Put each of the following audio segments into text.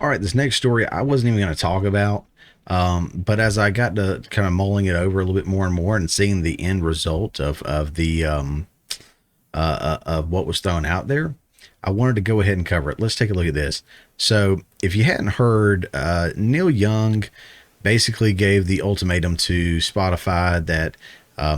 All right, this next story I wasn't even going to talk about, but as I got to kind of mulling it over a little bit more and more and seeing the end result of what was thrown out there, I wanted to go ahead and cover it. Let's take a look at this. So, if you hadn't heard, Neil Young basically gave the ultimatum to Spotify that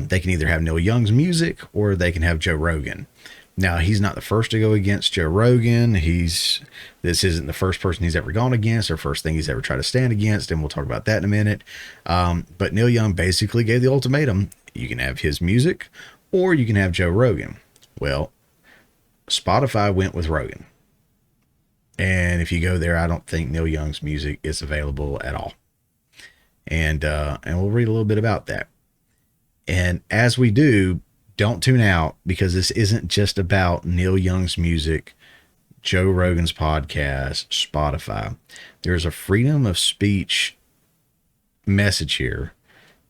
they can either have Neil Young's music or they can have Joe Rogan. Now, he's not the first to go against Joe Rogan. This isn't the first person he's ever gone against or first thing he's ever tried to stand against, and we'll talk about that in a minute. But Neil Young basically gave the ultimatum: you can have his music or you can have Joe Rogan. Well, Spotify went with Rogan. And if you go there, I don't think Neil Young's music is available at all. And we'll read a little bit about that. And as we do, don't tune out, because this isn't just about Neil Young's music, Joe Rogan's podcast, Spotify. There's a freedom of speech message here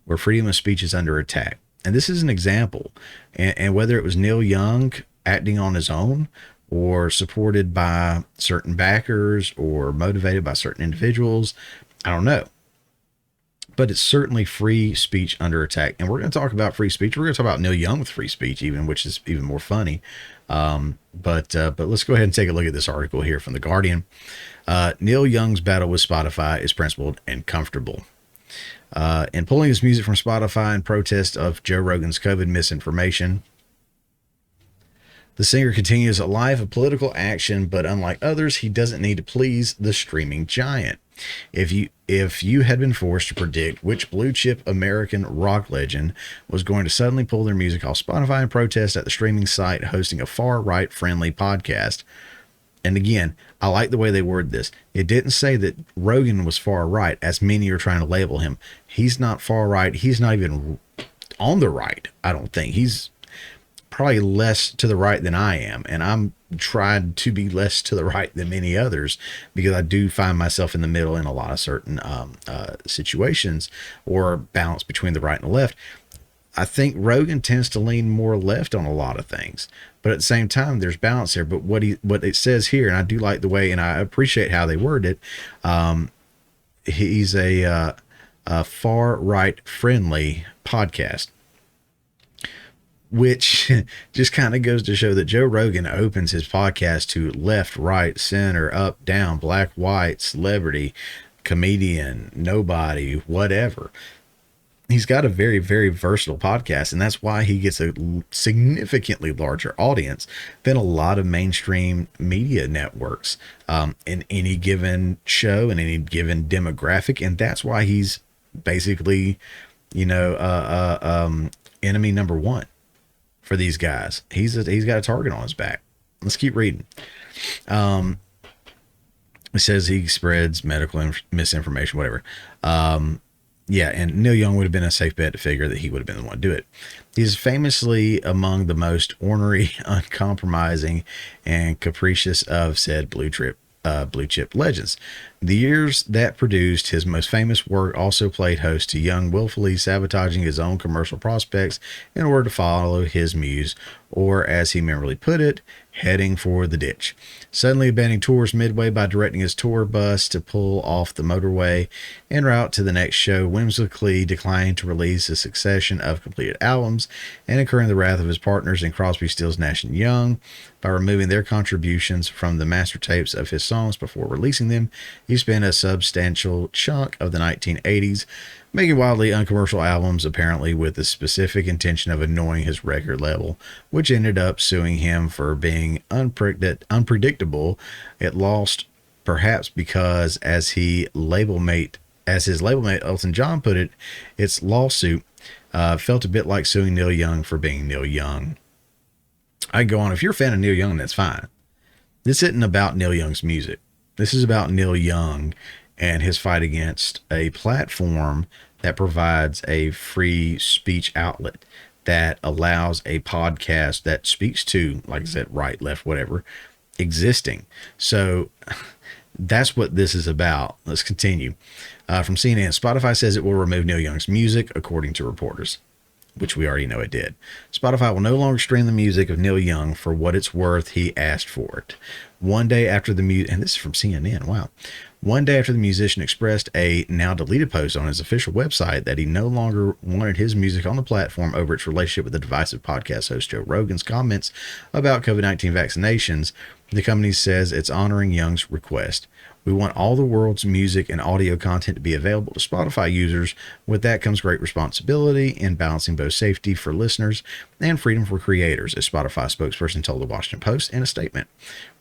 where freedom of speech is under attack. And this is an example. And whether it was Neil Young acting on his own or supported by certain backers or motivated by certain individuals, I don't know. But it's certainly free speech under attack. And we're going to talk about free speech. We're going to talk about Neil Young with free speech, even, which is even more funny. But let's go ahead and take a look at this article here from The Guardian. Neil Young's battle with Spotify is principled and comfortable. In pulling his music from Spotify in protest of Joe Rogan's COVID misinformation, the singer continues a life of political action, but unlike others, he doesn't need to please the streaming giant. If you had been forced to predict which blue chip American rock legend was going to suddenly pull their music off Spotify in protest at the streaming site hosting a far right friendly podcast, and again, I like the way they word this. It didn't say that Rogan was far right, as many are trying to label him. He's not far right. He's not even on the right, I don't think. He's probably less to the right than I am, and I'm trying to be less to the right than many others, because I do find myself in the middle in a lot of certain situations, or balance between the right and the left. I think Rogan tends to lean more left on a lot of things, but at the same time, there's balance there. But what it says here, and I do like the way, and I appreciate how they word it. He's a far right friendly podcast, which just kind of goes to show that Joe Rogan opens his podcast to left, right, center, up, down, black, white, celebrity, comedian, nobody, whatever. He's got a very, very versatile podcast, and that's why he gets a significantly larger audience than a lot of mainstream media networks in any given show and any given demographic. And that's why he's basically, enemy number one for these guys. He's got a target on his back. Let's keep reading. It says he spreads medical misinformation, whatever. Yeah, and Neil Young would have been a safe bet to figure that he would have been the one to do it. He's famously among the most ornery, uncompromising, and capricious of said blue chip legends. The years that produced his most famous work also played host to Young willfully sabotaging his own commercial prospects in order to follow his muse, or as he memorably put it, heading for the ditch. Suddenly abandoning tours midway by directing his tour bus to pull off the motorway en route to the next show, whimsically declining to release a succession of completed albums, and incurring the wrath of his partners in Crosby, Stills, Nash & Young by removing their contributions from the master tapes of his songs before releasing them. He spent a substantial chunk of the 1980s making wildly uncommercial albums, apparently with the specific intention of annoying his record label, which ended up suing him for being unpredictable. It lost, perhaps because, as his label mate Elton John put it, its lawsuit felt a bit like suing Neil Young for being Neil Young. I go on. If you're a fan of Neil Young, that's fine. This isn't about Neil Young's music. This is about Neil Young and his fight against a platform that provides a free speech outlet that allows a podcast that speaks to, like I said, right, left, whatever, existing. So that's what this is about. Let's continue. From CNN, Spotify says it will remove Neil Young's music, according to reporters, which we already know it did. Spotify will no longer stream the music of Neil Young for what it's worth. He asked for it. One day after the music, and this is from CNN, wow. one day after the musician expressed a now deleted post on his official website that he no longer wanted his music on the platform over its relationship with the divisive podcast host Joe Rogan's comments about COVID-19 vaccinations. The company says it's honoring Young's request. We want all the world's music and audio content to be available to Spotify users. With that comes great responsibility in balancing both safety for listeners and freedom for creators, a Spotify spokesperson told the Washington Post in a statement.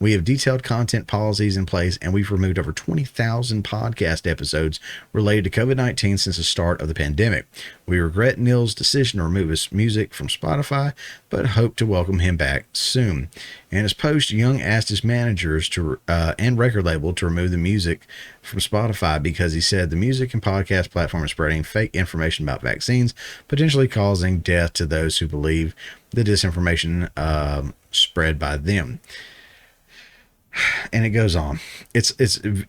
We have detailed content policies in place, and we've removed over 20,000 podcast episodes related to COVID-19 since the start of the pandemic. We regret Neil's decision to remove his music from Spotify, but hope to welcome him back soon. In his post, Young asked his managers and record label to remove the music from Spotify because he said the music and podcast platform is spreading fake information about vaccines, potentially causing death to those who believe the disinformation spread by them. And it goes on. It's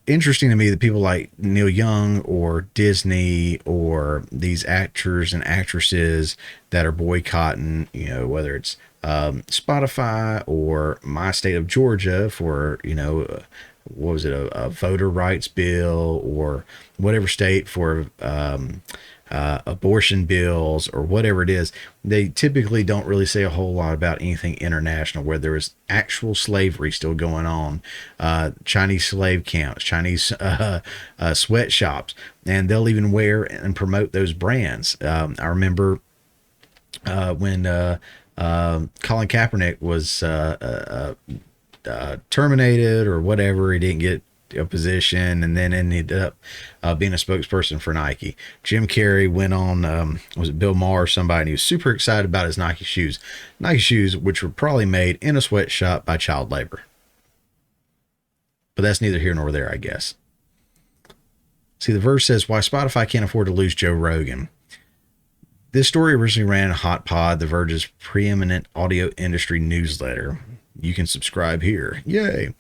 interesting to me that people like Neil Young or Disney or these actors and actresses that are boycotting, whether it's Spotify or my state of Georgia for, what was it, a voter rights bill, or whatever state for abortion bills or whatever it is. They typically don't really say a whole lot about anything international where there is actual slavery still going on, Chinese slave camps, Chinese sweatshops, and they'll even wear and promote those brands. I remember when Colin Kaepernick was terminated or whatever. He didn't get a position and then ended up being a spokesperson for Nike. Jim Carrey went on, was it Bill Maher or somebody, and he was super excited about his Nike shoes, which were probably made in a sweatshop by child labor. But that's neither here nor there, I guess. See, The Verge says why Spotify can't afford to lose Joe Rogan. This story originally ran in Hot Pod, The Verge's preeminent audio industry newsletter. You can subscribe here. Yay.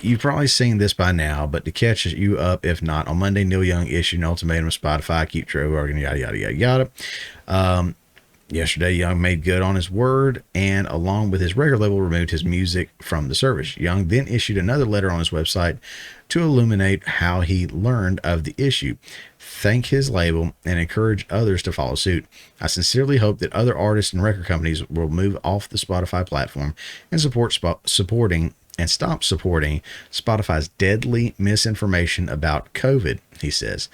You've probably seen this by now, but to catch you up, if not, on Monday, Neil Young issued an ultimatum to Spotify, keep Joe Rogan, yada, yada, yada, yada. Yesterday, Young made good on his word and, along with his record label, removed his music from the service. Young then issued another letter on his website to illuminate how he learned of the issue, thank his label, and encourage others to follow suit. I sincerely hope that other artists and record companies will move off the Spotify platform and stop supporting Spotify's deadly misinformation about COVID, he says.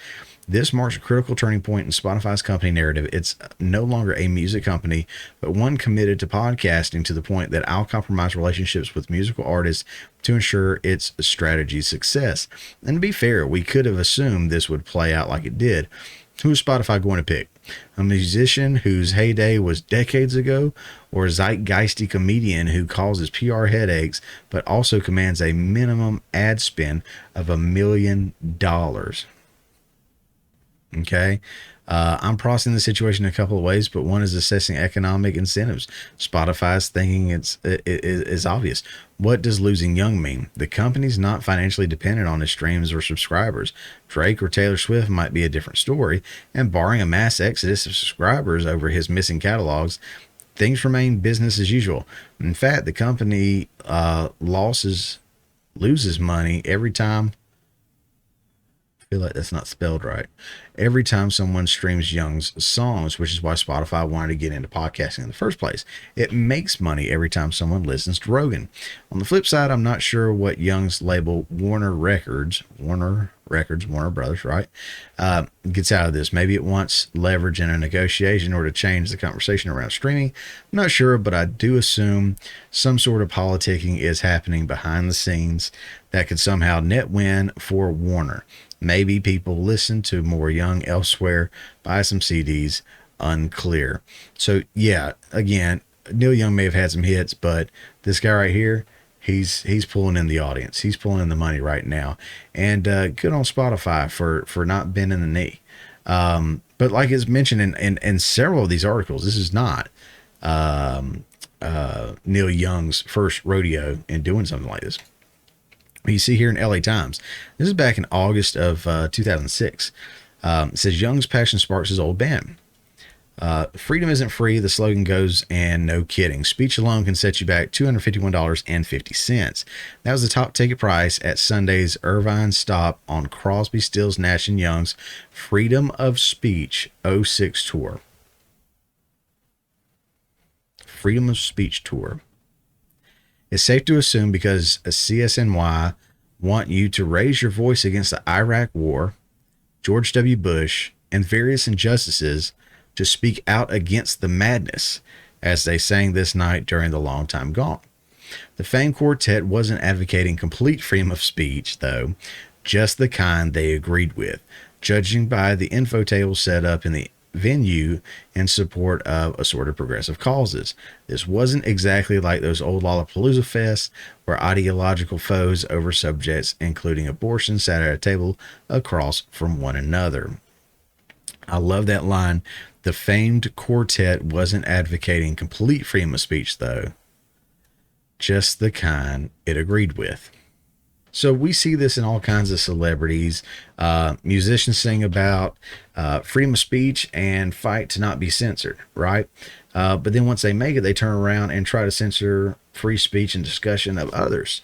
This marks a critical turning point in Spotify's company narrative. It's no longer a music company, but one committed to podcasting to the point that I'll compromise relationships with musical artists to ensure its strategy success. And to be fair, we could have assumed this would play out like it did. Who is Spotify going to pick? A musician whose heyday was decades ago, or a zeitgeisty comedian who causes PR headaches, but also commands a minimum ad spend of $1 million? Okay. I'm processing the situation in a couple of ways, but one is assessing economic incentives. Spotify's thinking is obvious. What does losing Young mean? The company's not financially dependent on his streams or subscribers. Drake or Taylor Swift might be a different story, and barring a mass exodus of subscribers over his missing catalogs, things remain business as usual. In fact, the company loses money every time. Feel like that's not spelled right. Every time someone streams Young's songs, which is why Spotify wanted to get into podcasting in the first place. It makes money every time someone listens to Rogan. On the flip side, I'm not sure what Young's label Warner Brothers, right, gets out of this. Maybe it wants leverage in a negotiation or to change the conversation around streaming. I'm not sure, but I do assume some sort of politicking is happening behind the scenes that could somehow net win for Warner. Maybe people listen to more Young elsewhere, buy some CDs, unclear. So yeah, again, Neil Young may have had some hits, but this guy right here, he's pulling in the audience. He's pulling in the money right now. And good on Spotify for not bending the knee. But like it's mentioned in several of these articles, this is not Neil Young's first rodeo in doing something like this. You see here in LA Times, this is back in August of 2006. It says Young's passion sparks his old band. Freedom isn't free. The slogan goes, and no kidding. Speech alone can set you back $251.50. That was the top ticket price at Sunday's Irvine stop on Crosby, Stills, Nash & Young's Freedom of Speech '06 tour. Freedom of Speech tour. It's safe to assume because a CSNY want you to raise your voice against the Iraq War, George W. Bush, and various injustices, to speak out against the madness, as they sang this night during the Long Time Gone. The famed quartet wasn't advocating complete freedom of speech, though, just the kind they agreed with, judging by the info table set up in the venue in support of assorted progressive causes. This wasn't exactly like those old Lollapalooza fests where ideological foes over subjects including abortion sat at a table across from one another. I love that line. The famed quartet wasn't advocating complete freedom of speech, though, just the kind it agreed with. So we see this in all kinds of celebrities. Musicians sing about freedom of speech and fight to not be censored, right? But then once they make it, they turn around and try to censor free speech and discussion of others.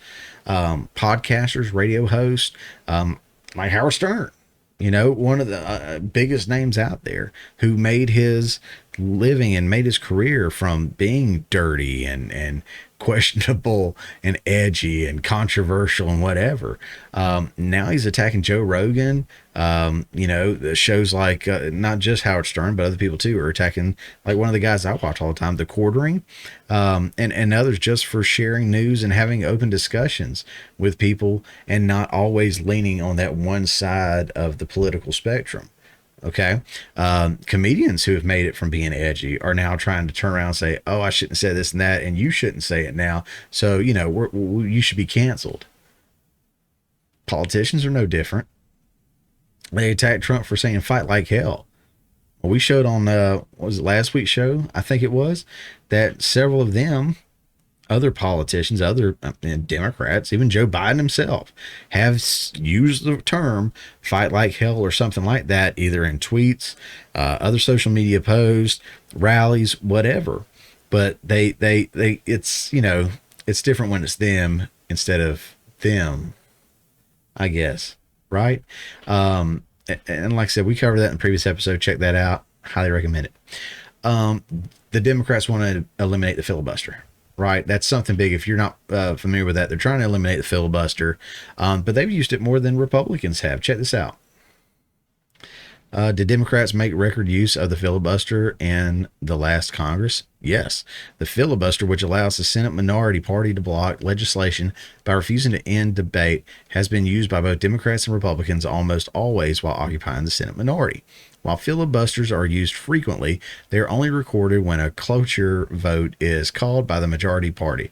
Podcasters, radio hosts, like Howard Stern, one of the biggest names out there, who made his living and made his career from being dirty and questionable and edgy and controversial and whatever. Now he's attacking Joe Rogan. The shows like not just Howard Stern, but other people too are attacking, like one of the guys I watch all the time, The Quartering, and others, just for sharing news and having open discussions with people and not always leaning on that one side of the political spectrum. Okay. Comedians who have made it from being edgy are now trying to turn around and say, oh, I shouldn't say this and that, and you shouldn't say it now. So, you should be canceled. Politicians are no different. They attacked Trump for saying fight like hell. Well, we showed on, what was it, last week's show? I think it was, that several of them, other politicians, other Democrats, even Joe Biden himself, have used the term fight like hell or something like that, either in tweets, other social media posts, rallies, whatever. But it's different when it's them instead of them, I guess. Right. And like I said, we covered that in the previous episode. Check that out. Highly recommend it. The Democrats want to eliminate the filibuster. Right. That's something big. If you're not familiar with that, they're trying to eliminate the filibuster, but they've used it more than Republicans have. Check this out. Did Democrats make record use of the filibuster in the last Congress? Yes. The filibuster, which allows the Senate minority party to block legislation by refusing to end debate, has been used by both Democrats and Republicans almost always while occupying the Senate minority. While filibusters are used frequently, they are only recorded when a cloture vote is called by the majority party,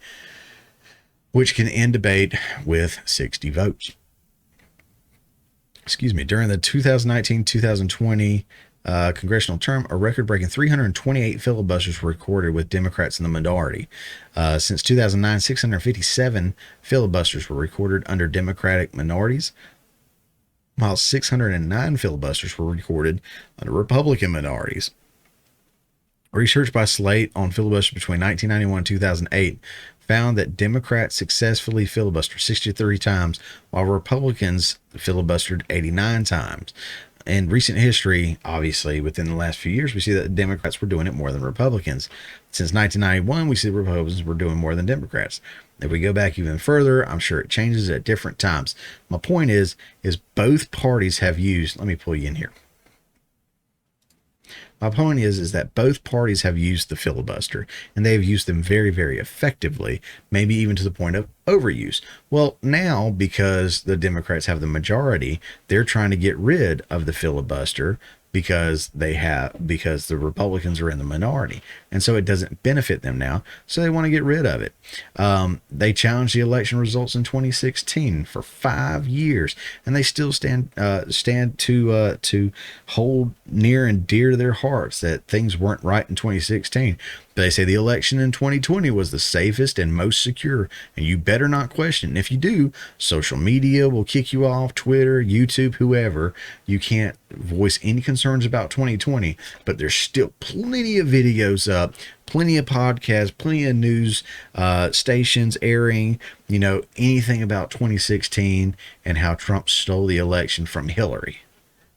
which can end debate with 60 votes. During the 2019-2020 congressional term, a record-breaking 328 filibusters were recorded with Democrats in the minority. Since 2009, 657 filibusters were recorded under Democratic minorities, while 609 filibusters were recorded under Republican minorities. Research by Slate on filibusters between 1991 and 2008 found that Democrats successfully filibustered 63 times, while Republicans filibustered 89 times. In recent history, obviously, within the last few years, we see that the Democrats were doing it more than Republicans. Since 1991, we see the Republicans were doing more than Democrats. If we go back even further, I'm sure it changes at different times. My point is both parties have used, let me pull you in here. My point is that both parties have used the filibuster, and they have used them very, very effectively, maybe even to the point of overuse. Well, now, because the Democrats have the majority, they're trying to get rid of the filibuster because the Republicans are in the minority. And so it doesn't benefit them now. So they want to get rid of it. They challenged the election results in 2016 for 5 years, and they still stand to hold near and dear to their hearts that things weren't right in 2016. They say the election in 2020 was the safest and most secure, and you better not question. And if you do, social media will kick you off, Twitter, YouTube, whoever. You can't voice any concerns about 2020, but there's still plenty of videos up, plenty of podcasts, plenty of news stations airing, anything about 2016 and how Trump stole the election from Hillary,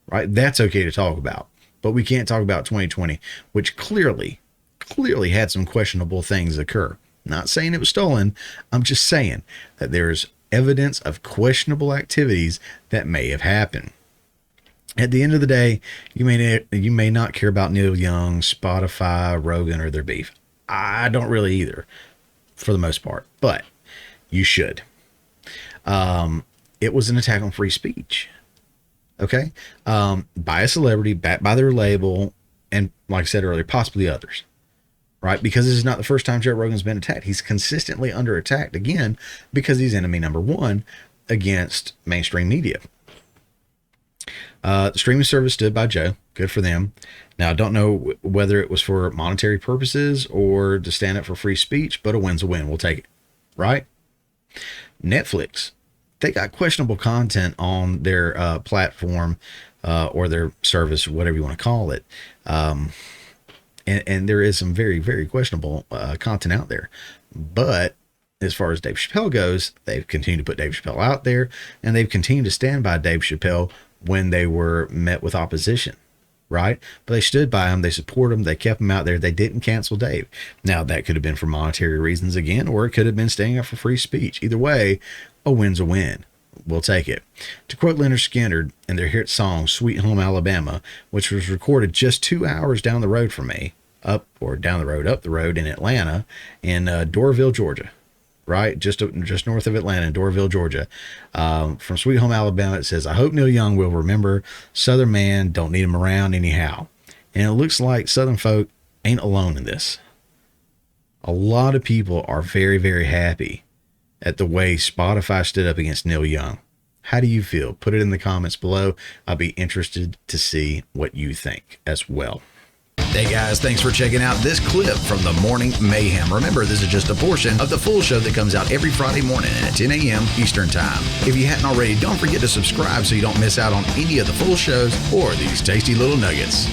right? That's okay to talk about, but we can't talk about 2020, which clearly had some questionable things occur. Not saying it was stolen. I'm just saying that there's evidence of questionable activities that may have happened. At the end of the day, you may not care about Neil Young, Spotify, Rogan, or their beef. I don't really either, for the most part, but you should. It was an attack on free speech. Okay? By a celebrity, backed by their label, and like I said earlier, possibly others. Right? Because this is not the first time Joe Rogan's been attacked. He's consistently under attack, again, because he's enemy number one against mainstream media. The streaming service stood by Joe. Good for them. Now, I don't know whether it was for monetary purposes or to stand up for free speech, but a win's a win. We'll take it. Right? Netflix. They got questionable content on their platform or their service, whatever you want to call it. And there is some very, very questionable content out there. But as far as Dave Chappelle goes, they've continued to put Dave Chappelle out there, and they've continued to stand by Dave Chappelle when they were met with opposition, right? But they stood by him. They support him. They kept him out there. They didn't cancel Dave. Now, that could have been for monetary reasons again, or it could have been standing up for free speech. Either way, a win's a win. We'll take it. To quote Leonard Skinner in their hit song, Sweet Home Alabama, which was recorded just 2 hours down the road from me, up the road in Atlanta, in Doraville, Georgia, right? Just north of Atlanta in Doraville, Georgia. From Sweet Home Alabama, it says, I hope Neil Young will remember Southern man, don't need him around anyhow. And it looks like Southern folk ain't alone in this. A lot of people are very, very happy at the way Spotify stood up against Neil Young. How do you feel? Put it in the comments below. I'll be interested to see what you think as well. Hey guys, thanks for checking out this clip from the Morning Mayhem. Remember, this is just a portion of the full show that comes out every Friday morning at 10 a.m. Eastern Time. If you hadn't already, don't forget to subscribe so you don't miss out on any of the full shows or these tasty little nuggets.